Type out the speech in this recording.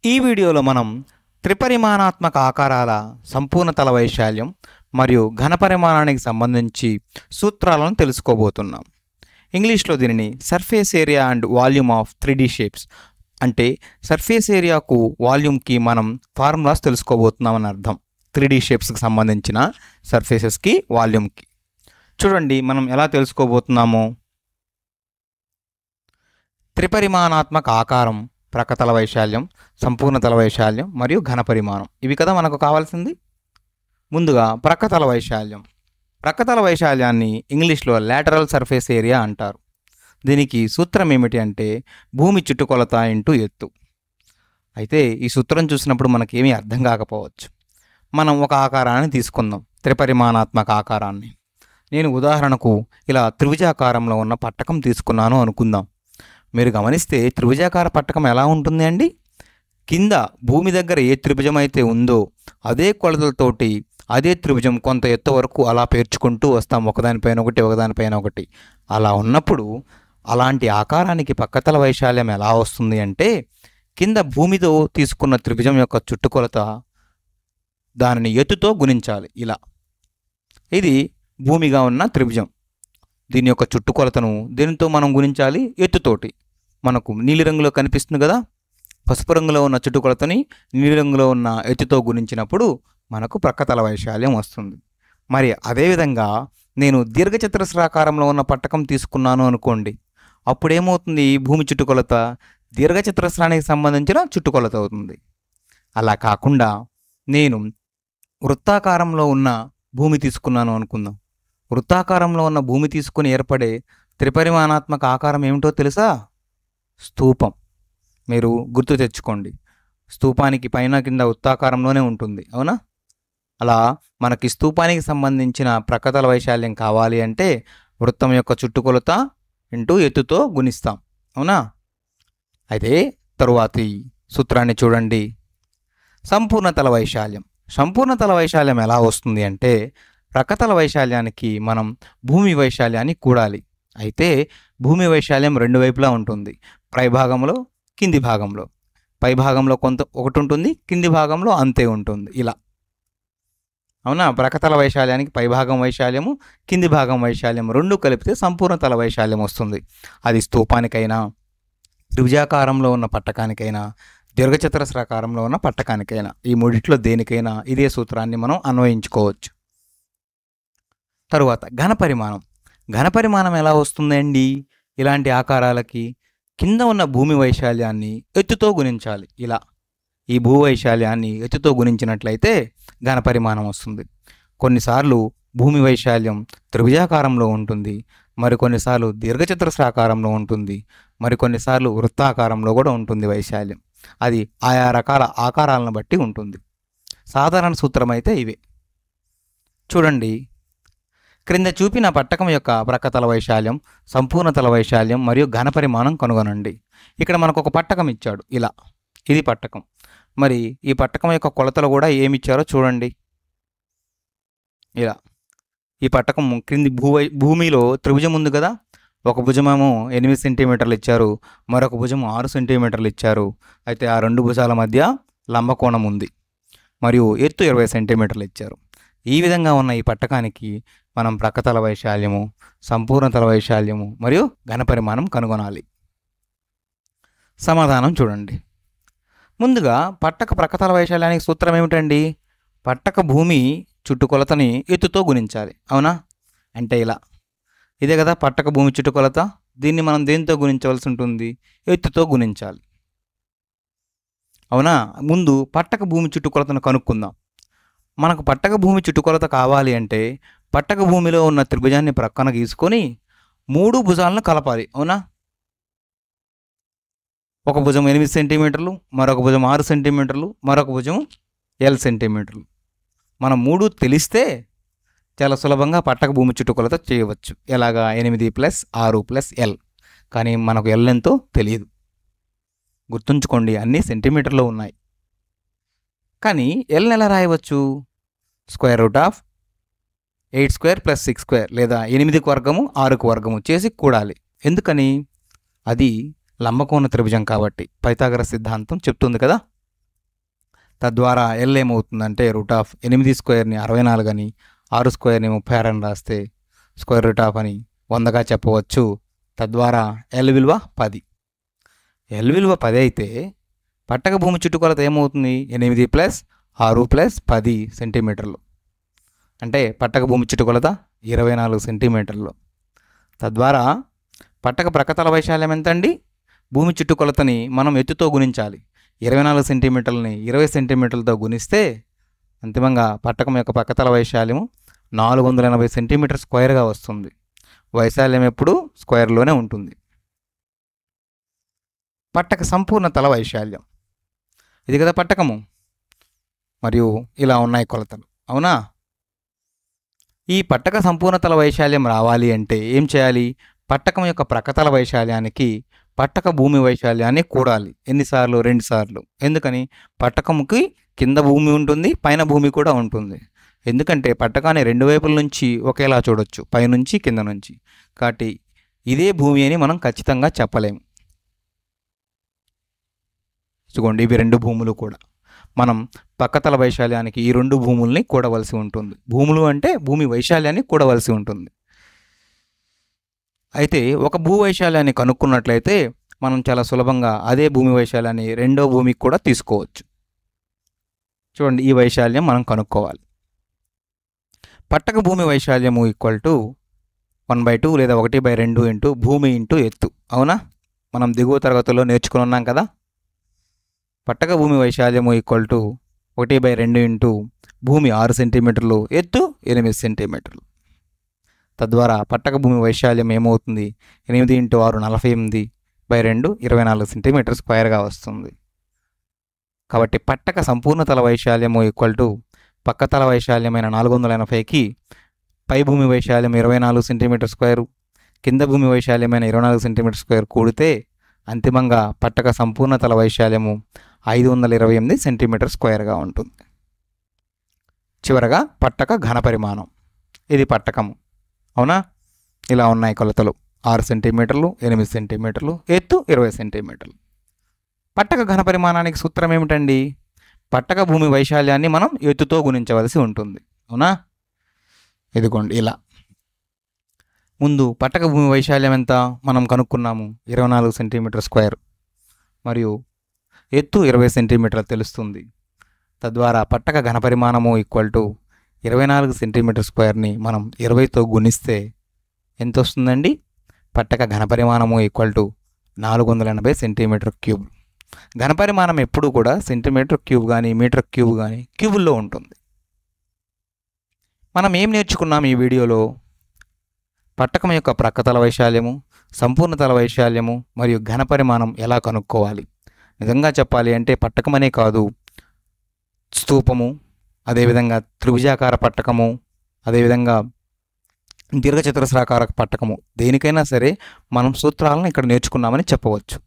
ఈ వీడియోలో మనం త్రిపరిమాణాత్మక ఆకారాల సంపూర్ణ తల వైశాల్యం మరియు ఘనపరిమాణానికి సంబంధించి సూత్రాలను తెలుసుకోబోతున్నాం. ఇంగ్లీష్లో దీనిని surface area and volume of 3D shapes అంటే సర్ఫేస్ ఏరియాకు వాల్యూమ్కి మనం ఫార్ములాస్ తెలుసుకోబోతున్నామని అర్థం. 3D షేప్స్కి సంబంధించిన సర్ఫేసెస్కి వాల్యూమ్కి చూడండి మనం ఎలా తెలుసుకోబోతున్నామో. త్రిపరిమాణాత్మక ఆకారం, ప్రక్కతల వైశాల్యం, సంపూర్ణ తల వైశాల్యం మరియు ఘనపరిమాణం, ఇవి కదా మనకు కావాల్సింది. ముందుగా ప్రక్కతల వైశాల్యం. ప్రక్కతల వైశాల్యాన్ని ఇంగ్లీష్లో లాటరల్ సర్ఫేస్ ఏరియా అంటారు. దీనికి సూత్రం ఏమిటి అంటే భూమి చుట్టుకొలత ఇంటూ ఎత్తు. అయితే ఈ సూత్రం చూసినప్పుడు మనకేమీ అర్థం కాకపోవచ్చు. మనం ఒక ఆకారాన్ని తీసుకుందాం, త్రిపరిమాణాత్మక ఆకారాన్ని. నేను ఉదాహరణకు ఇలా త్రిభుజాకారంలో ఉన్న పట్టకం తీసుకున్నాను అనుకుందాం. మీరు గమనిస్తే త్రిభుజాకార పట్టకం ఎలా ఉంటుంది అండి? కింద భూమి దగ్గర ఏ త్రిభుజం అయితే ఉందో అదే కొలతలతోటి అదే త్రిభుజం కొంత ఎత్తు వరకు అలా పేర్చుకుంటూ వస్తాం, ఒకదానిపైన ఒకటి ఒకదానిపైన ఒకటి. అలా ఉన్నప్పుడు అలాంటి ఆకారానికి పక్కతల వైశాల్యం ఎలా వస్తుంది అంటే కింద భూమితో తీసుకున్న త్రిభుజం యొక్క చుట్టుకొలత దానిని ఎత్తుతో గుణించాలి. ఇలా ఇది భూమిగా ఉన్న త్రిభుజం, దీని యొక్క చుట్టుకొలతను దేనితో మనం గుణించాలి? ఎత్తుతోటి. మనకు నీలిరంగులో కనిపిస్తుంది కదా, పసుపు రంగులో ఉన్న చుట్టుకొలతని నీలిరంగులో ఉన్న ఎత్తుతో గుణించినప్పుడు మనకు ప్రక్కతల వైశాల్యం వస్తుంది. మరి అదేవిధంగా నేను దీర్ఘచతురస్రాకారంలో ఉన్న పట్టకం తీసుకున్నాను అనుకోండి, అప్పుడేమవుతుంది? భూమి చుట్టుకొలత దీర్ఘచతురస్రానికి సంబంధించిన చుట్టుకొలత అవుతుంది. అలా కాకుండా నేను వృత్తాకారంలో ఉన్న భూమి తీసుకున్నాను అనుకుందాం. వృత్తాకారంలో ఉన్న భూమి తీసుకుని ఏర్పడే త్రిపరిమాణాత్మక ఆకారం ఏమిటో తెలుసా? స్తూపం. మీరు గుర్తు తెచ్చుకోండి, స్తూపానికి పైన కింద వృత్తాకారంలోనే ఉంటుంది, అవునా? అలా మనకి స్తూపానికి సంబంధించిన ప్రక్కతల వైశాల్యం కావాలి అంటే వృత్తం యొక్క చుట్టుకొలత ఇంటూ ఎత్తుతో గుణిస్తాం, అవునా? అయితే తరువాతి సూత్రాన్ని చూడండి, సంపూర్ణ తల వైశాల్యం. సంపూర్ణ తల వైశాల్యం ఎలా వస్తుంది అంటే ప్రక్కతల వైశాల్యానికి మనం భూమి వైశాల్యాన్ని కూడాలి. అయితే భూమి వైశాల్యం రెండు వైపులా ఉంటుంది, పై భాగంలో కింది భాగంలో. పై భాగంలో కొంత ఒకటి ఉంటుంది, కింది భాగంలో అంతే ఉంటుంది, ఇలా, అవునా? ప్రక్కతల వైశాల్యానికి పై భాగం వైశాల్యము, కింది భాగం వైశాల్యం రెండు కలిపితే సంపూర్ణ తల వైశాల్యం వస్తుంది. అది స్తూపానికైనా, త్రిభుజాకారంలో ఉన్న పట్టకానికైనా, దీర్ఘచతురస్రాకారంలో ఉన్న పట్టకానికైనా, ఈ మూడిట్లో దేనికైనా ఇదే సూత్రాన్ని మనం అన్వయించుకోవచ్చు. తరువాత ఘనపరిమాణం. ఘనపరిమాణం ఎలా వస్తుందండి? ఇలాంటి ఆకారాలకి కింద ఉన్న భూమి వైశాల్యాన్ని ఎత్తుతో గుణించాలి. ఇలా ఈ భూ వైశాల్యాన్ని ఎత్తుతో గుణించినట్లయితే ఘనపరిమాణం వస్తుంది. కొన్నిసార్లు భూమి వైశాల్యం త్రిభుజాకారంలో ఉంటుంది, మరికొన్నిసార్లు దీర్ఘచతురస్రాకారంలో ఉంటుంది, మరికొన్నిసార్లు వృత్తాకారంలో కూడా ఉంటుంది వైశాల్యం. అది ఆయా రకాల ఆకారాలను బట్టి ఉంటుంది. సాధారణ సూత్రం అయితే ఇవే. చూడండి, క్రింద చూపిన పట్టకం యొక్క ప్రక్కతల వైశాల్యం, సంపూర్ణ తల వైశాల్యం మరియు ఘనపరిమాణం కనుగొనండి. ఇక్కడ మనకు ఒక పట్టకం ఇచ్చాడు, ఇలా, ఇది పట్టకం. మరి ఈ పట్టకం యొక్క కొలతలు కూడా ఏమిచ్చారో చూడండి. ఇలా ఈ పట్టకం క్రింది భూమిలో త్రిభుజం ఉంది కదా, ఒక భుజమేమో 8 సెంటీమీటర్లు ఇచ్చారు, మరొక భుజం 6 సెంటీమీటర్లు ఇచ్చారు. అయితే ఆ రెండు భుజాల మధ్య లంబకోణం ఉంది, మరియు ఎత్తు 20 సెంటీమీటర్లు ఇచ్చారు. ఈ విధంగా ఉన్న ఈ పట్టకానికి మనం ప్రక్కతల వైశాల్యము, సంపూర్ణ తల వైశాల్యము మరియు ఘనపరిమాణం కనుగొనాలి. సమాధానం చూడండి. ముందుగా పట్టక ప్రక్కతల వైశాల్యానికి సూత్రం ఏమిటండి? పట్టక భూమి చుట్టుకొలతని ఎత్తుతో గుణించాలి, అవునా? అంటే ఇలా, ఇదే కదా పట్టక భూమి చుట్టుకొలత. దీన్ని మనం దేనితో గుణించవలసి ఉంటుంది? ఎత్తుతో గుణించాలి, అవునా? ముందు పట్టక భూమి చుట్టుకొలతను కనుక్కుందాం. మనకు పట్టక భూమి చుట్టుకొలత కావాలి అంటే పట్టక భూమిలో ఉన్న త్రిభుజాన్ని ప్రక్కన గీసుకొని 3 భుజాలను కలపాలి, అవునా? ఒక భుజం 8 సెంటీమీటర్లు, మరొక భుజం 6 సెంటీమీటర్లు, మరొక భుజం L సెంటీమీటర్లు. మనం 3 తెలిస్తే చాలా సులభంగా పట్టక భూమి చుట్టుకొలత చేయవచ్చు. ఎలాగా? 8 + 6 + L. కానీ మనకు L ఎంతో తెలియదు. గుర్తుంచుకోండి, అన్నీ సెంటీమీటర్లో ఉన్నాయి. కానీ Lని ఎలా రాయవచ్చు? √8² + 6² లేదా 8కు వర్గము 6కు వర్గము చేసి కూడాలి. ఎందుకని? అది లంబకోణ త్రిభుజం కాబట్టి పైథాగరస్ సిద్ధాంతం చెప్తుంది కదా. తద్వారా ఎల్ ఏమవుతుందంటే √8 స్క్వేర్ని 64 అని 6 స్క్వేర్ని 36 అని రాస్తే స్క్వేర్ రూట్ ఆఫ్ అని 100గా చెప్పవచ్చు. తద్వారా ఎల్ విలువ 10. ఎల్ విలువ 10 అయితే పట్టక భూమి చుట్టుకొలత ఏమవుతుంది? 8 + 6 + 10 సెంటీమీటర్లు. అంటే పట్టక భూమి చుట్టుకొలత 24 సెంటీమీటర్లు. తద్వారా పట్టక ప్రక్కతల వైశాల్యం ఎంతండి? భూమి చుట్టుకొలతని మనం ఎత్తుతో గుణించాలి. 24 సెంటీమీటర్లని 20 సెంటీమీటర్లతో గుణిస్తే అంతిమంగా పట్టకం యొక్క ప్రక్కతల వైశాల్యము 480 సెంటీమీటర్ స్క్వేర్గా వస్తుంది. వైశాల్యం ఎప్పుడు స్క్వేర్లోనే ఉంటుంది. పట్టక సంపూర్ణ తల వైశాల్యం, ఇది కదా పట్టకము. మరియు ఇలా ఉన్నాయి కొలతలు, అవునా? ఈ పట్టక సంపూర్ణ తల వైశాల్యం రావాలి అంటే ఏం చేయాలి? పట్టకం యొక్క ప్రక్కతల వైశాల్యానికి పట్టక భూమి వైశాల్యాన్ని కూడాలి. ఎన్నిసార్లు? 2 సార్లు. ఎందుకని? పట్టకముకి కింద భూమి ఉంటుంది, పైన భూమి కూడా ఉంటుంది. ఎందుకంటే పట్టకాన్ని 2 వైపుల నుంచి ఒకేలా చూడొచ్చు, పైనుంచి కింద నుంచి. కాబట్టి ఇదే భూమి అని మనం ఖచ్చితంగా చెప్పలేము. చూడండి, ఇవి 2 భూములు కూడా మనం పక్కతల వైశాల్యానికి ఈ 2 భూముల్ని కూడవలసి ఉంటుంది. భూములు అంటే భూమి వైశాల్యాన్ని కూడవలసి ఉంటుంది. అయితే ఒక భూ వైశాల్యాన్ని కనుక్కున్నట్లయితే మనం చాలా సులభంగా అదే భూమి వైశాల్యాన్ని రెండో భూమికి కూడా తీసుకోవచ్చు. చూడండి, ఈ వైశాల్యం మనం కనుక్కోవాలి. పట్టక భూమి వైశాల్యము = 1/2 లేదా 1/2 ఇంటూ భూమి ఇంటూ ఎత్తు. అవునా? మనం దిగువ తరగతుల్లో నేర్చుకుని ఉన్నాం కదా. పట్టక భూమి వైశాల్యము = 1/2 ఇంటూ భూమి 6 సెంటీమీటర్లు, ఎత్తు 8 సెంటీమీటర్లు. తద్వారా పట్టక భూమి వైశాల్యం ఏమవుతుంది? 8 × 6 48/2 24 సెంటీమీటర్ స్క్వేర్గా వస్తుంది. కాబట్టి పట్టక సంపూర్ణ తల వైశాల్యము = పక్కతల వైశాల్యమైన 480కి పై భూమి వైశాల్యం 24 సెంటీమీటర్ స్క్వేరు, కింద భూమి వైశాల్యమైన 24 సెంటీమీటర్ స్క్వేర్ కూడితే అంతిమంగా పట్టక సంపూర్ణ తల వైశాల్యము 528 సెంటీమీటర్ స్క్వేర్గా ఉంటుంది. చివరగా పట్టక ఘన పరిమాణం, ఇది పట్టకము. అవునా? ఇలా ఉన్నాయి కొలతలు: 6 సెంటీమీటర్లు, 8 సెంటీమీటర్లు, ఎత్తు 20 సెంటీమీటర్లు. పట్టక ఘన పరిమాణానికి సూత్రం ఏమిటండి? పట్టక భూమి వైశాల్యాన్ని మనం ఎత్తుతో గుణించవలసి ఉంటుంది. అవునా? ఇదిగోండి ఇలా. ముందు పట్టక భూమి వైశాల్యం ఎంత మనం కనుక్కున్నాము? 24 సెంటీమీటర్ స్క్వేర్ మరియు ఎత్తు 20 సెంటీమీటర్లు తెలుస్తుంది. తద్వారా పట్టక ఘన పరిమాణము = 24 సెంటీమీటర్ స్క్వేర్ని మనం 20తో గుణిస్తే ఎంత వస్తుందండి? పట్టక ఘన పరిమాణము = 480 సెంటీమీటర్ క్యూబ్. ఘన పరిమాణం ఎప్పుడు కూడా సెంటీమీటర్ క్యూబ్ కానీ మీటర్ క్యూబ్ కానీ క్యూబుల్లో ఉంటుంది. మనం ఏం నేర్చుకున్నాం ఈ వీడియోలో? పట్టకం యొక్క ప్రక్కతల వైశాల్యము, సంపూర్ణ తల వైశాల్యము మరియు ఘన పరిమాణం ఎలా కనుక్కోవాలి. నిజంగా చెప్పాలి అంటే పట్టకమనే కాదు, స్తూపము, అదేవిధంగా త్రిభుజాకార పట్టకము, అదేవిధంగా దీర్ఘచతురస్రాకార పట్టకము, దేనికైనా సరే మనం సూత్రాలను ఇక్కడ నేర్చుకున్నామని చెప్పవచ్చు.